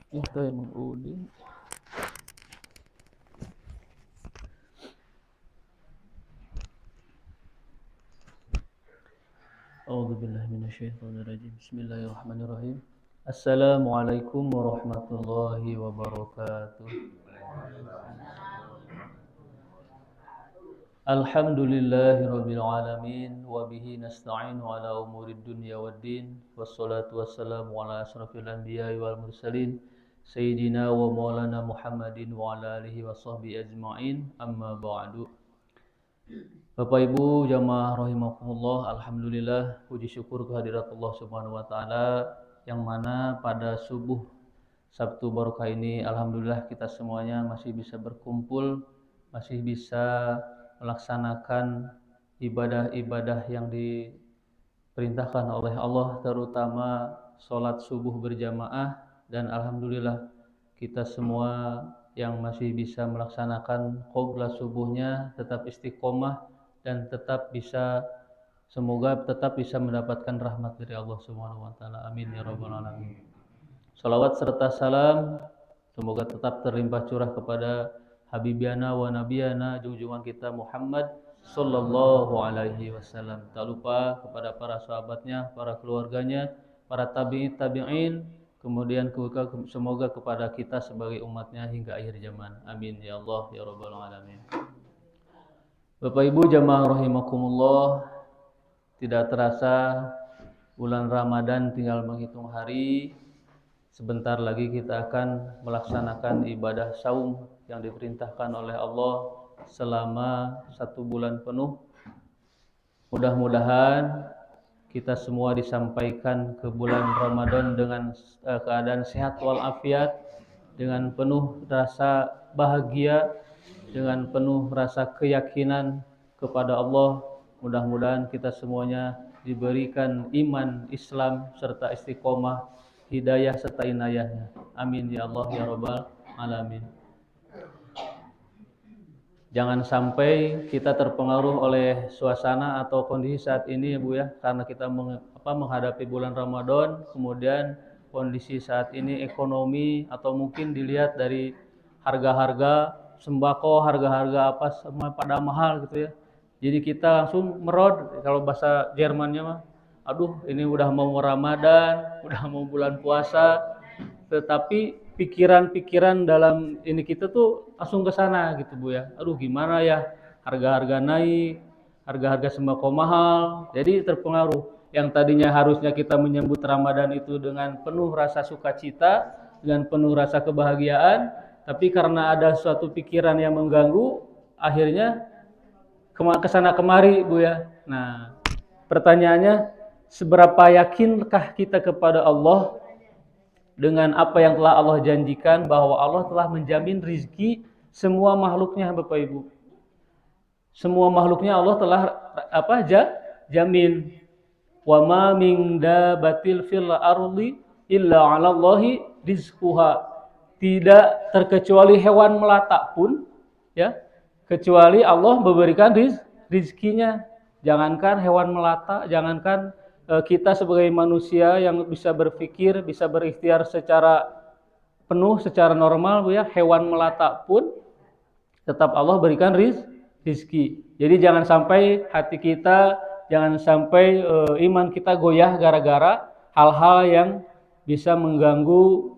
Ito yung mag-uli. A'udzu billahi minasyaitonir rajim. Bismillahirrahmanirrahim. Assalamualaikum warahmatullahi wabarakatuh. Alhamdulillahirabbil alamin wa bihi nasta'inu ala umurid dunya waddin wassalatu wassalamu ala asrafil anbiya'i wal mursalin sayyidina wa maulana Muhammadin wa ala alihi wa sahbihi ajma'in amma ba'du. Bapak Ibu jamaah rahimakumullah, alhamdulillah puji syukur kehadirat Allah Subhanahu wa taala yang mana pada subuh Sabtu barokah ini alhamdulillah kita semuanya masih bisa berkumpul, masih bisa melaksanakan ibadah-ibadah yang diperintahkan oleh Allah, terutama sholat subuh berjamaah. Dan alhamdulillah kita semua yang masih bisa melaksanakan qobliyah subuhnya tetap istiqomah dan tetap bisa, semoga tetap bisa mendapatkan rahmat dari Allah Subhanahu wa taala. Amin ya rabbal alamin. Salawat serta salam semoga tetap terlimpah curah kepada Habibiyana wa Nabiyana junjungan kita Muhammad sallallahu alaihi wasallam. Tak lupa kepada para sahabatnya, para keluarganya, para tabi'in, kemudian semoga kepada kita sebagai umatnya hingga akhir zaman. Amin ya Allah ya rabbal alamin. Bapak Ibu jamaah rahimakumullah, tidak terasa bulan Ramadan tinggal menghitung hari. Sebentar lagi kita akan melaksanakan ibadah saum yang diperintahkan oleh Allah selama 1 bulan penuh. Mudah-mudahan kita semua disampaikan ke bulan Ramadan dengan keadaan sehat walafiat, dengan penuh rasa bahagia, dengan penuh rasa keyakinan kepada Allah. Mudah-mudahan kita semuanya diberikan iman, Islam serta istiqomah, hidayah serta inayahnya. Amin ya Allah ya rabbal alamin. Jangan sampai kita terpengaruh oleh suasana atau kondisi saat ini ya Bu ya, karena kita menghadapi bulan Ramadan, kemudian kondisi saat ini ekonomi atau mungkin dilihat dari harga-harga sembako, harga-harga apa semua pada mahal gitu ya. Jadi kita langsung merod, kalau bahasa Jermannya mah, aduh ini udah mau Ramadan, udah mau bulan puasa, tetapi pikiran-pikiran dalam ini kita tuh langsung ke sana gitu Bu ya. Aduh gimana ya, harga-harga naik, harga-harga sembako mahal. Jadi terpengaruh. Yang tadinya harusnya kita menyambut Ramadan itu dengan penuh rasa sukacita, dengan penuh rasa kebahagiaan, tapi karena ada suatu pikiran yang mengganggu, akhirnya kesana kemari Bu ya. Nah, pertanyaannya, seberapa yakinkah kita kepada Allah dengan apa yang telah Allah janjikan, bahwa Allah telah menjamin rizki semua makhluknya Bapak Ibu. Semua makhluknya Allah telah jamin. Wa ma min dabatil fil ardi illa 'alallahi rizquha. Tidak terkecuali hewan melata pun ya, kecuali Allah memberikan rizkinya. Jangankan hewan melata, jangankan kita sebagai manusia yang bisa berpikir, bisa berikhtiar secara penuh, secara normal Bu ya, hewan melata pun tetap Allah berikan rizki. Jadi jangan sampai hati kita, jangan sampai iman kita goyah gara-gara hal-hal yang bisa mengganggu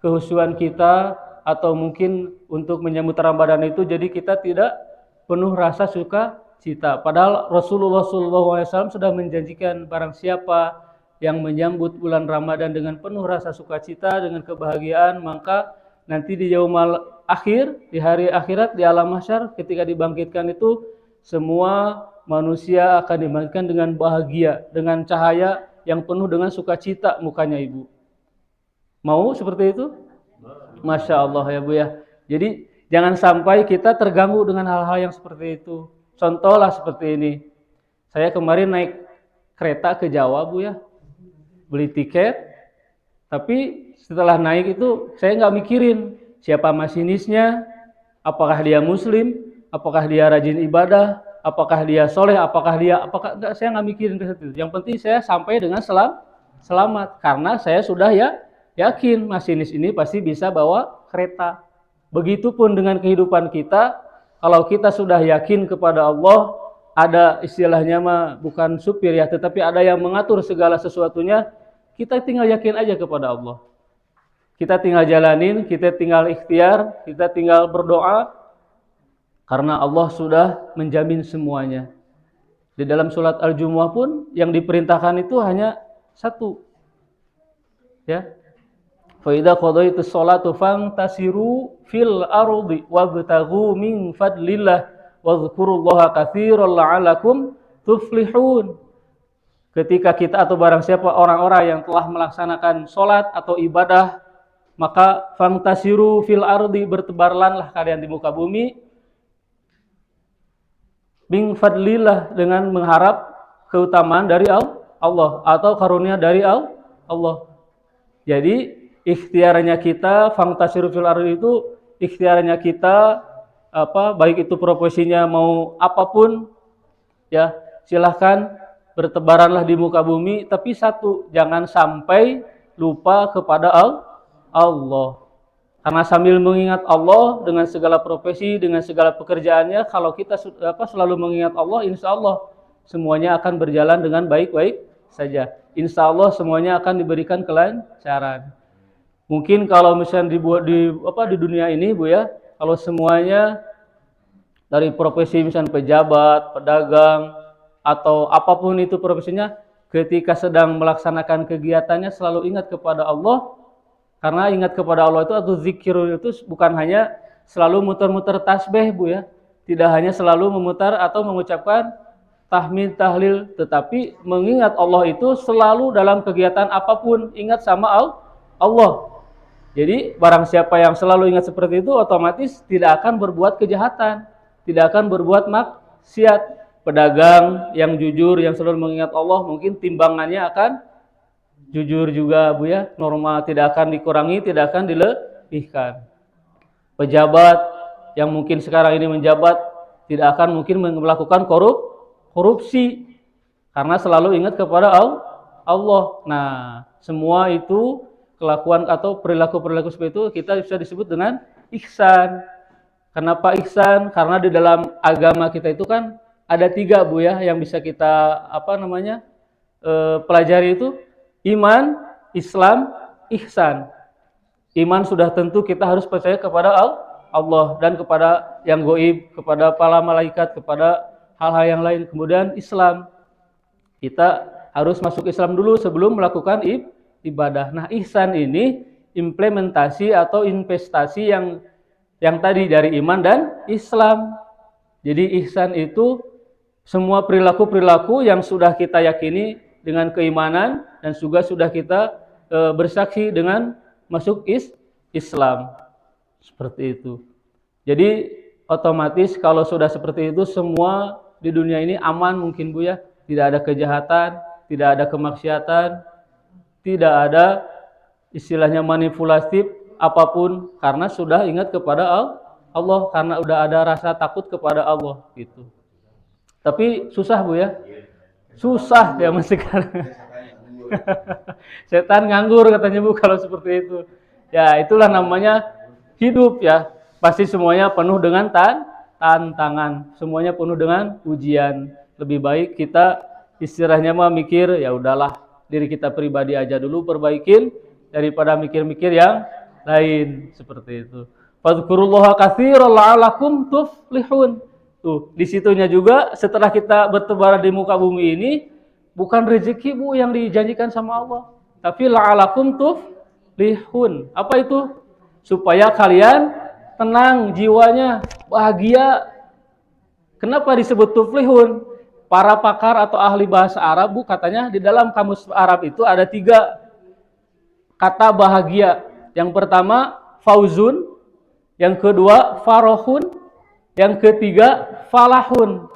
kehusuan kita, atau mungkin untuk menyambut Ramadan itu jadi kita tidak penuh rasa sukacita. Padahal Rasulullah SAW sudah menjanjikan barang siapa yang menyambut bulan Ramadan dengan penuh rasa sukacita, dengan kebahagiaan, maka nanti di yaumul akhir, di hari akhirat, di alam mahsyar, ketika dibangkitkan itu semua manusia akan dibangkitkan dengan bahagia, dengan cahaya yang penuh dengan sukacita mukanya Ibu. Mau seperti itu? Masya Allah ya Bu ya. Jadi jangan sampai kita terganggu dengan hal-hal yang seperti itu. Contohlah seperti ini. Saya kemarin naik kereta ke Jawa Bu ya. Beli tiket. Tapi setelah naik itu saya nggak mikirin siapa masinisnya, apakah dia muslim, apakah dia rajin ibadah, apakah dia soleh, enggak, saya nggak mikirin ke situ. Yang penting saya sampai dengan selamat karena saya sudah yakin masinis ini pasti bisa bawa kereta. Begitupun dengan kehidupan kita, kalau kita sudah yakin kepada Allah, ada istilahnya mah bukan supir ya, tetapi ada yang mengatur segala sesuatunya, kita tinggal yakin aja kepada Allah. Kita tinggal jalanin, kita tinggal ikhtiar, kita tinggal berdoa, karena Allah sudah menjamin semuanya. Di dalam surat Al-Jumu'ah pun yang diperintahkan itu hanya satu. Ya. Fa idza qadaitus sholata fantasiru fil ardi wabtaghu min fadlillah wadhkurullaha katsiran la'allakum tuflihun. Ketika kita atau barang siapa orang-orang yang telah melaksanakan sholat atau ibadah, maka fantasiru fil ardi, bertebaranlah kalian di muka bumi, min fadlillah, dengan mengharap keutamaan dari Allah atau karunia dari Allah. Jadi ikhtiarnya kita, fantasiru fil ardi itu ikhtiarnya kita, baik itu profesinya mau apapun ya, silahkan bertebaranlah di muka bumi, tapi satu, jangan sampai lupa kepada Allah. Karena sambil mengingat Allah dengan segala profesi, dengan segala pekerjaannya, kalau kita selalu mengingat Allah, insya Allah semuanya akan berjalan dengan baik-baik saja. Insya Allah semuanya akan diberikan kelancaran. Mungkin kalau misalnya di dunia ini Bu ya, kalau semuanya dari profesi misalnya pejabat, pedagang, atau apapun itu profesinya, ketika sedang melaksanakan kegiatannya selalu ingat kepada Allah. Karena ingat kepada Allah itu atau zikir itu bukan hanya selalu muter-muter tasbih Bu ya, tidak hanya selalu memutar atau mengucapkan tahmid, tahlil, tetapi mengingat Allah itu selalu dalam kegiatan apapun, ingat sama Allah. Jadi barang siapa yang selalu ingat seperti itu, otomatis tidak akan berbuat kejahatan, tidak akan berbuat maksiat. Pedagang yang jujur, yang selalu mengingat Allah, mungkin timbangannya akan jujur juga Bu ya, normal, tidak akan dikurangi, tidak akan dilebihkan. Pejabat yang mungkin sekarang ini menjabat, tidak akan mungkin melakukan korupsi, karena selalu ingat kepada Allah. Nah, semua itu kelakuan atau perilaku-perilaku seperti itu kita bisa disebut dengan ihsan. Kenapa ihsan? Karena di dalam agama kita itu kan ada 3 Bu ya, yang bisa kita pelajari itu iman, Islam, ihsan. Iman sudah tentu kita harus percaya kepada Allah dan kepada yang gaib, kepada para malaikat, kepada hal-hal yang lain. Kemudian Islam, kita harus masuk Islam dulu sebelum melakukan ibadah. Nah, ihsan ini implementasi atau investasi yang tadi dari iman dan Islam. Jadi ihsan itu semua perilaku-perilaku yang sudah kita yakini dengan keimanan dan juga sudah kita bersaksi dengan masuk Islam. Seperti itu. Jadi otomatis kalau sudah seperti itu, semua di dunia ini aman mungkin Bu ya. Tidak ada kejahatan, tidak ada kemaksiatan, tidak ada istilahnya manipulatif apapun, karena sudah ingat kepada Allah, karena udah ada rasa takut kepada Allah gitu. Tapi susah Bu ya. Susah ya mas sekarang. Setan nganggur katanya Bu kalau seperti itu. Ya itulah namanya hidup ya. Pasti semuanya penuh dengan tantangan. Semuanya penuh dengan ujian. Lebih baik kita istilahnya mah mikir, ya udahlah diri kita pribadi aja dulu perbaikin daripada mikir-mikir yang lain seperti itu. Fadhkurullaha katsiran la'allakum tuflihun. Tuh, di situnya juga setelah kita bertebaran di muka bumi ini, bukan rezeki Bu yang dijanjikan sama Allah, tapi la'alakum tuflihun. Apa itu? Supaya kalian tenang jiwanya, bahagia. Kenapa disebut tuflihun? Para pakar atau ahli bahasa Arab Bu katanya di dalam kamus Arab itu ada 3 kata bahagia. Yang pertama fauzun, yang kedua farohun, yang ketiga falahun.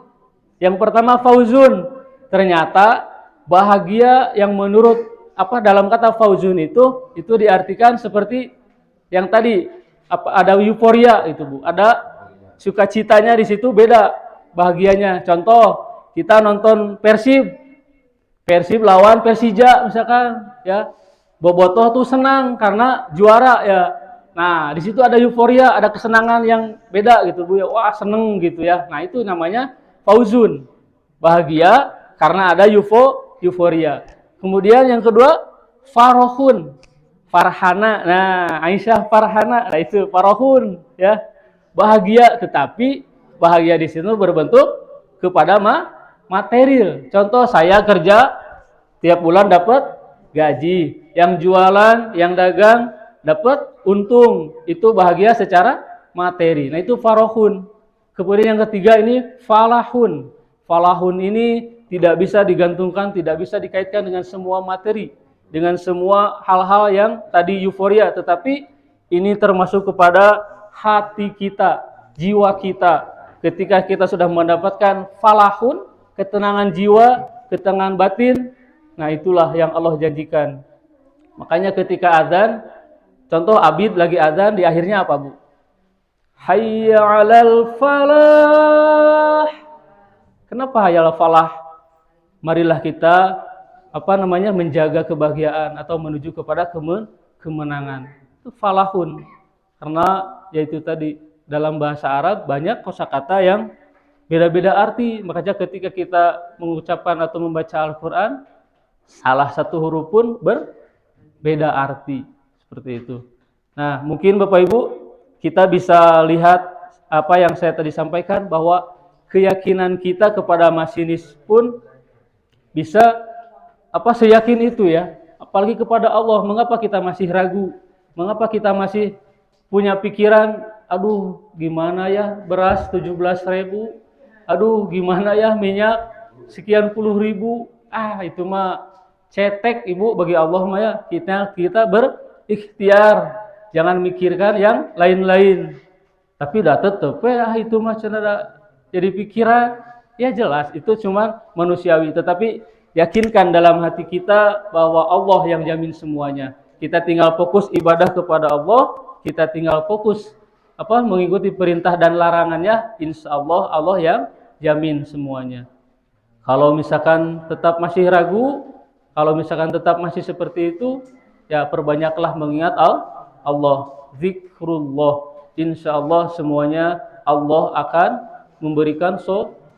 Yang pertama fauzun, ternyata bahagia yang menurut dalam kata fauzun itu diartikan seperti yang tadi, ada euforia itu Bu, ada sukacitanya di situ, beda bahagianya. Contoh, kita nonton Persib lawan Persija misalkan ya, bobotoh tuh senang karena juara ya. Nah, di situ ada euforia, ada kesenangan yang beda gitu Bu ya. Wah, seneng gitu ya. Nah, itu namanya fauzun. Bahagia karena ada euforia. Kemudian yang kedua, farohun. Farhana. Nah, Aisyah farhana. Nah, itu farohun ya. Bahagia, tetapi bahagia di sini berbentuk kepada material. Contoh, saya kerja tiap bulan dapat gaji, yang jualan, yang dagang dapat untung, itu bahagia secara materi. Nah, itu farohun. Kemudian yang ketiga ini falahun. Falahun ini tidak bisa digantungkan, tidak bisa dikaitkan dengan semua materi, dengan semua hal-hal yang tadi euforia, tetapi ini termasuk kepada hati kita, jiwa kita. Ketika kita sudah mendapatkan falahun, ketenangan jiwa, ketenangan batin, nah itulah yang Allah janjikan. Makanya ketika azan, contoh abid lagi azan, di akhirnya apa Bu? Hayya 'alal falah. Kenapa hayya 'alal falah? Marilah kita menjaga kebahagiaan atau menuju kepada kemenangan. Itu falahun. Karena yaitu tadi dalam bahasa Arab banyak kosakata yang beda-beda arti. Makanya ketika kita mengucapkan atau membaca Al-Qur'an, salah satu huruf pun berbeda arti. Seperti itu. Nah, mungkin Bapak Ibu kita bisa lihat apa yang saya tadi sampaikan, bahwa keyakinan kita kepada masinis pun bisa seyakin itu ya. Apalagi kepada Allah, mengapa kita masih ragu? Mengapa kita masih punya pikiran, aduh gimana ya beras 17.000, aduh gimana ya minyak sekian puluh ribu, itu mah cetek Ibu, bagi Allah mah ya kita berikhtiar, jangan mikirkan yang lain-lain. Tapi dah tetep itu mah cenah jadi pikiran, ya jelas itu cuma manusiawi, tetapi yakinkan dalam hati kita bahwa Allah yang jamin semuanya. Kita tinggal fokus ibadah kepada Allah, kita tinggal fokus mengikuti perintah dan larangannya, insya Allah Allah yang jamin semuanya. Kalau misalkan tetap masih ragu, kalau misalkan tetap masih seperti itu, ya perbanyaklah mengingat Allah, zikrullah. Insya Allah semuanya Allah akan memberikan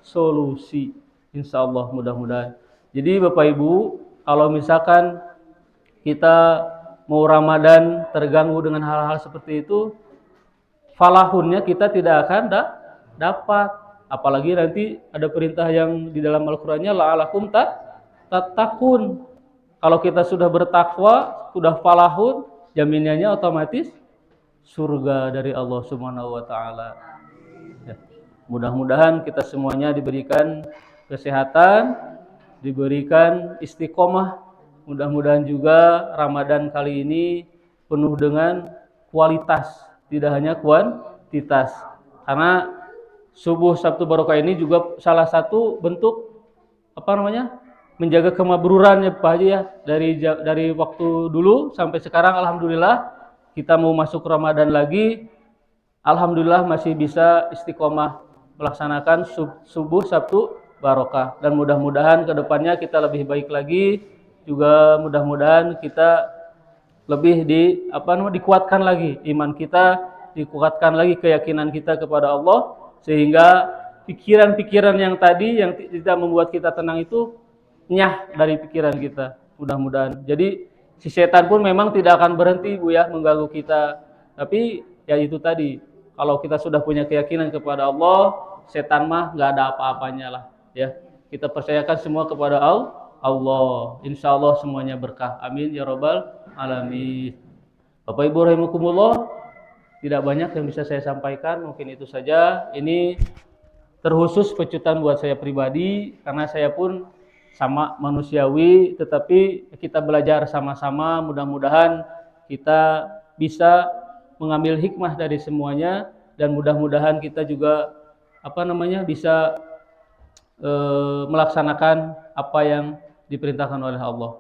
solusi. Insya Allah, mudah-mudahan. Jadi Bapak Ibu, kalau misalkan kita mau Ramadan terganggu dengan hal-hal seperti itu, falahunnya kita tidak akan dapat. Apalagi nanti ada perintah yang di dalam Al-Qur'annya la'alakum tattaqun. Kalau kita sudah bertakwa, sudah falahun, jaminannya otomatis surga dari Allah Subhanahu wa taala. Ya. Mudah-mudahan kita semuanya diberikan kesehatan, diberikan istiqomah. Mudah-mudahan juga Ramadan kali ini penuh dengan kualitas, tidak hanya kuantitas. Karena subuh Sabtu Barokah ini juga salah satu bentuk menjaga kemabruran ya Pak Haji ya. Dari waktu dulu sampai sekarang alhamdulillah kita mau masuk Ramadan lagi, alhamdulillah masih bisa istiqomah melaksanakan subuh Sabtu Barokah, dan mudah-mudahan kedepannya kita lebih baik lagi, juga mudah-mudahan kita lebih dikuatkan lagi iman kita, dikuatkan lagi keyakinan kita kepada Allah, sehingga pikiran-pikiran yang tadi yang tidak membuat kita tenang itu nyah dari pikiran kita, mudah-mudahan. Jadi si setan pun memang tidak akan berhenti Bu ya mengganggu kita, tapi ya itu tadi, kalau kita sudah punya keyakinan kepada Allah, setan mah nggak ada apa-apanya lah ya. Kita percayakan semua kepada Allah. Insya Allah semuanya berkah. Amin ya robbal alamin. Bapak Ibu rahimakumullah, tidak banyak yang bisa saya sampaikan, mungkin itu saja. Ini terkhusus pecutan buat saya pribadi, karena saya pun sama manusiawi, tetapi kita belajar sama-sama. Mudah-mudahan kita bisa mengambil hikmah dari semuanya, dan mudah-mudahan kita juga bisa melaksanakan apa yang diperintahkan oleh Allah.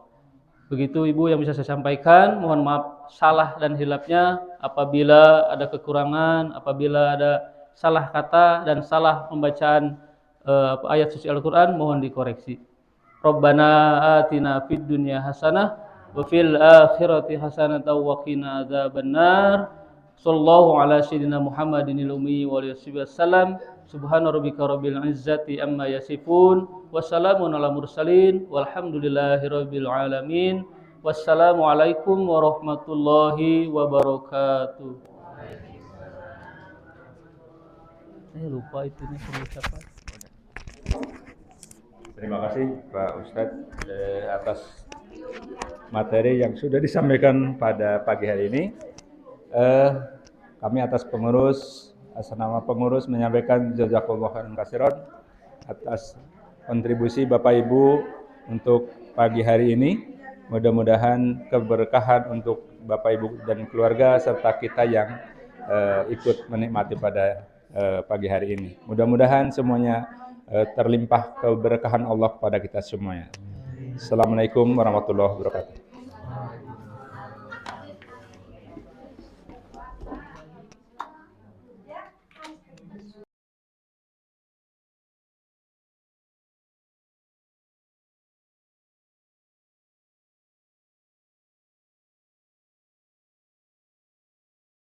Begitu Ibu yang bisa saya sampaikan. Mohon maaf salah dan hilafnya, apabila ada kekurangan, apabila ada salah kata dan salah pembacaan ayat suci Al-Qur'an, mohon dikoreksi. Rabbana atina fid dunya hasanah wa fil akhirati hasanatan wa qina adzabannar. Sallallahu ala sayyidina Muhammadinil ummi wa alihi wasallam. Subhana rabbika rabbil izzati amma yasifun wa salamun ala mursalin walhamdulillahi rabbil alamin. Wassalamualaikum warahmatullahi wabarakatuh. Saya lupa itu nih siapa. Terima kasih Pak Ustadz atas materi yang sudah disampaikan pada pagi hari ini. Kami atas nama pengurus menyampaikan jazakallahu khairan katsiran atas kontribusi Bapak Ibu untuk pagi hari ini. Mudah-mudahan keberkahan untuk Bapak Ibu dan keluarga serta kita yang ikut menikmati pada pagi hari ini. Mudah-mudahan semuanya terlimpah keberkahan Allah kepada kita semuanya. Assalamualaikum warahmatullahi wabarakatuh.